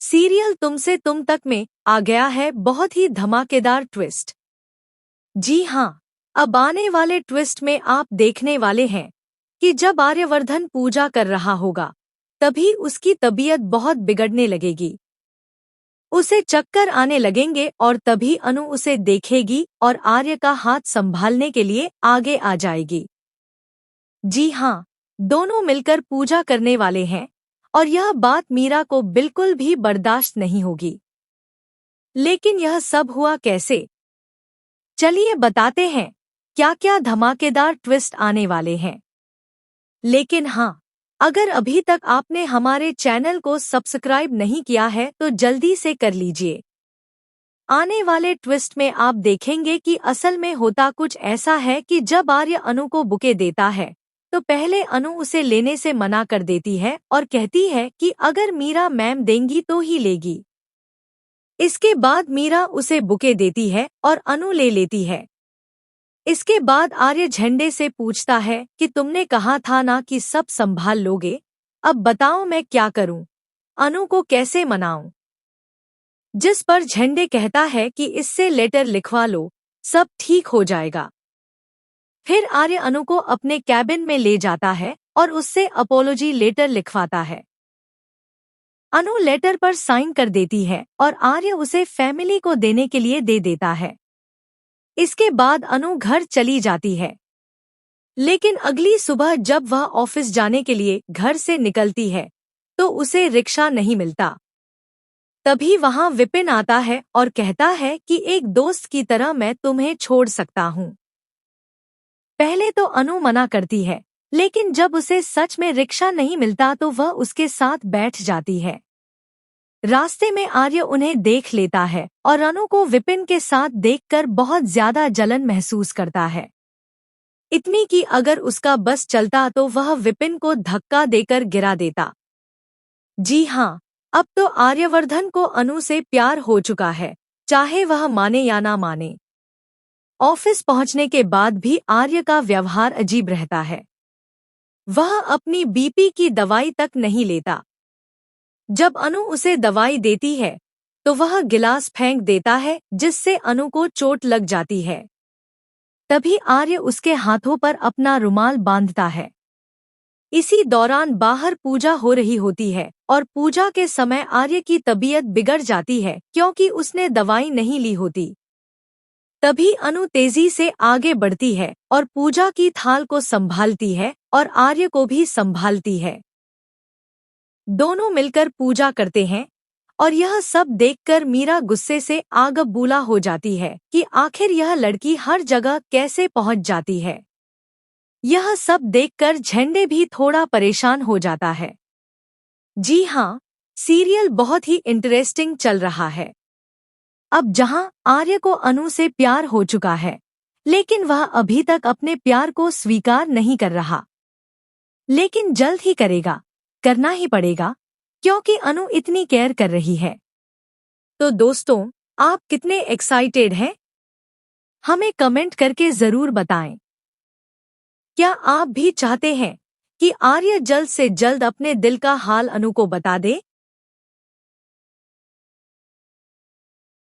Serial तुमसे तुम तक में आ गया है बहुत ही धमाकेदार ट्विस्ट। जी हाँ, अब आने वाले ट्विस्ट में आप देखने वाले हैं कि जब आर्यवर्धन पूजा कर रहा होगा तभी उसकी तबीयत बहुत बिगड़ने लगेगी। उसे चक्कर आने लगेंगे और तभी अनु उसे देखेगी और आर्य का हाथ संभालने के लिए आगे आ जाएगी। जी हाँ, दोनों मिलकर पूजा करने वाले हैं और यह बात मीरा को बिल्कुल भी बर्दाश्त नहीं होगी। लेकिन यह सब हुआ कैसे? चलिए बताते हैं क्या क्या धमाकेदार ट्विस्ट आने वाले हैं। लेकिन हाँ, अगर अभी तक आपने हमारे चैनल को सब्सक्राइब नहीं किया है तो जल्दी से कर लीजिए। आने वाले ट्विस्ट में आप देखेंगे कि असल में होता कुछ ऐसा है कि जब आर्य अनु को बुके देता है तो पहले अनु उसे लेने से मना कर देती है और कहती है कि अगर मीरा मैम देंगी तो ही लेगी। इसके बाद मीरा उसे बुके देती है और अनु ले लेती है। इसके बाद आर्य झंडे से पूछता है कि तुमने कहा था ना कि सब संभाल लोगे, अब बताओ मैं क्या करूं, अनु को कैसे मनाऊं? जिस पर झंडे कहता है कि इससे लेटर लिखवा लो, सब ठीक हो जाएगा। फिर आर्य अनु को अपने कैबिन में ले जाता है और उससे अपोलॉजी लेटर लिखवाता है। अनु लेटर पर साइन कर देती है और आर्य उसे फैमिली को देने के लिए दे देता है। इसके बाद अनु घर चली जाती है। लेकिन अगली सुबह जब वह ऑफिस जाने के लिए घर से निकलती है तो उसे रिक्शा नहीं मिलता। तभी वहां विपिन आता है और कहता है कि एक दोस्त की तरह मैं तुम्हें छोड़ सकता हूं। पहले तो अनु मना करती है, लेकिन जब उसे सच में रिक्शा नहीं मिलता तो वह उसके साथ बैठ जाती है। रास्ते में आर्य उन्हें देख लेता है और अनु को विपिन के साथ देखकर बहुत ज्यादा जलन महसूस करता है। इतनी कि अगर उसका बस चलता तो वह विपिन को धक्का देकर गिरा देता। जी हाँ, अब तो आर्यवर्धन को अनु से प्यार हो चुका है, चाहे वह माने या ना माने। ऑफिस पहुंचने के बाद भी आर्य का व्यवहार अजीब रहता है। वह अपनी बीपी की दवाई तक नहीं लेता। जब अनु उसे दवाई देती है तो वह गिलास फेंक देता है, जिससे अनु को चोट लग जाती है। तभी आर्य उसके हाथों पर अपना रुमाल बांधता है। इसी दौरान बाहर पूजा हो रही होती है और पूजा के समय आर्य की तबीयत बिगड़ जाती है क्योंकि उसने दवाई नहीं ली होती। तभी अनु तेजी से आगे बढ़ती है और पूजा की थाल को संभालती है और आर्य को भी संभालती है। दोनों मिलकर पूजा करते हैं और यह सब देखकर मीरा गुस्से से आग बबूला हो जाती है कि आखिर यह लड़की हर जगह कैसे पहुंच जाती है। यह सब देखकर झंडे भी थोड़ा परेशान हो जाता है। जी हाँ, सीरियल बहुत ही इंटरेस्टिंग चल रहा है। अब जहां आर्य को अनु से प्यार हो चुका है, लेकिन वह अभी तक अपने प्यार को स्वीकार नहीं कर रहा। लेकिन जल्द ही करेगा, करना ही पड़ेगा, क्योंकि अनु इतनी केयर कर रही है। तो दोस्तों, आप कितने एक्साइटेड हैं? हमें कमेंट करके जरूर बताएं। क्या आप भी चाहते हैं कि आर्य जल्द से जल्द अपने दिल का हाल अनु को बता दे?